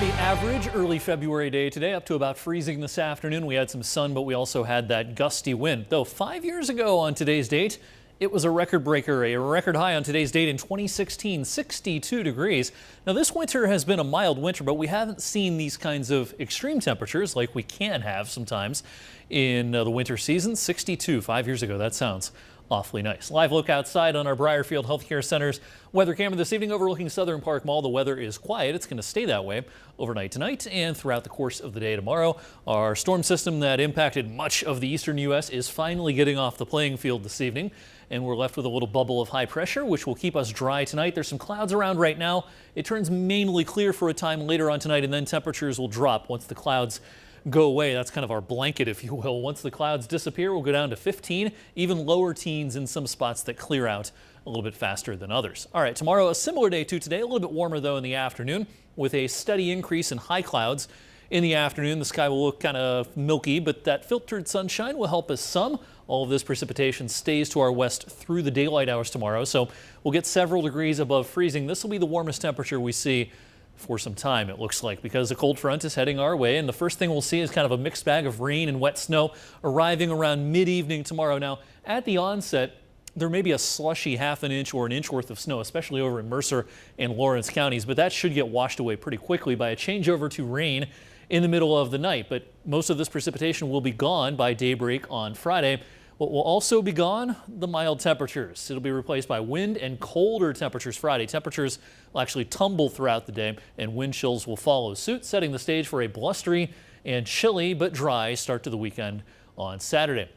Pretty average early February day today, up to about freezing this afternoon. We had some sun, but we also had that gusty wind. Though 5 years ago on today's date, it was a record breaker, a record high on today's date in 2016, 62 degrees. Now this winter has been a mild winter, but we haven't seen these kinds of extreme temperatures like we can have sometimes in the winter season. 62 5 years ago, that sounds awfully nice. Live look outside on our Briarfield Healthcare Center's weather camera this evening overlooking Southern Park Mall. The weather is quiet. It's going to stay that way overnight tonight and throughout the course of the day tomorrow. Our storm system that impacted much of the eastern U.S. is finally getting off the playing field this evening, and we're left with a little bubble of high pressure, which will keep us dry tonight. There's some clouds around right now. It turns mainly clear for a time later on tonight, and then temperatures will drop once the clouds go away. That's kind of our blanket, if you will. Once the clouds disappear, we'll go down to 15, even lower teens in some spots that clear out a little bit faster than others. All right, tomorrow a similar day to today, a little bit warmer though in the afternoon with a steady increase in high clouds. In the afternoon, the sky will look kind of milky, but that filtered sunshine will help us some. All of this precipitation stays to our west through the daylight hours tomorrow, so we'll get several degrees above freezing. This will be the warmest temperature we see for some time, it looks like, because a cold front is heading our way, and the first thing we'll see is kind of a mixed bag of rain and wet snow arriving around mid-evening tomorrow. Now, at the onset, there may be a slushy half an inch or an inch worth of snow, especially over in Mercer and Lawrence counties, but that should get washed away pretty quickly by a changeover to rain in the middle of the night. But most of this precipitation will be gone by daybreak on Friday. What will also be gone? The mild temperatures. It'll be replaced by wind and colder temperatures Friday. Temperatures will actually tumble throughout the day, and wind chills will follow suit, setting the stage for a blustery and chilly but dry start to the weekend on Saturday.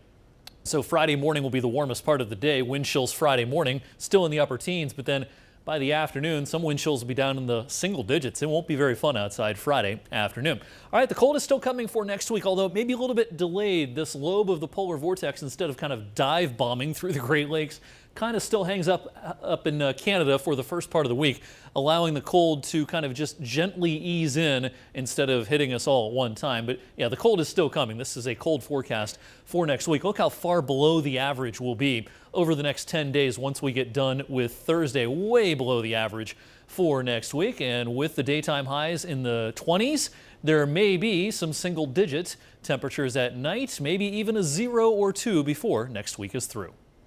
So Friday morning will be the warmest part of the day. Wind chills Friday morning, still in the upper teens, but then by the afternoon, some wind chills will be down in the single digits. It won't be very fun outside Friday afternoon. All right, the cold is still coming for next week, although maybe a little bit delayed. This lobe of the polar vortex, instead of kind of dive bombing through the Great Lakes, kind of still hangs up in Canada for the first part of the week, allowing the cold to kind of just gently ease in instead of hitting us all at one time. But yeah, the cold is still coming. This is a cold forecast for next week. Look how far below the average we'll be over the next 10 days once we get done with Thursday, way below the average for next week. And with the daytime highs in the 20s, there may be some single digit temperatures at night, maybe even a 0 or 2 before next week is through.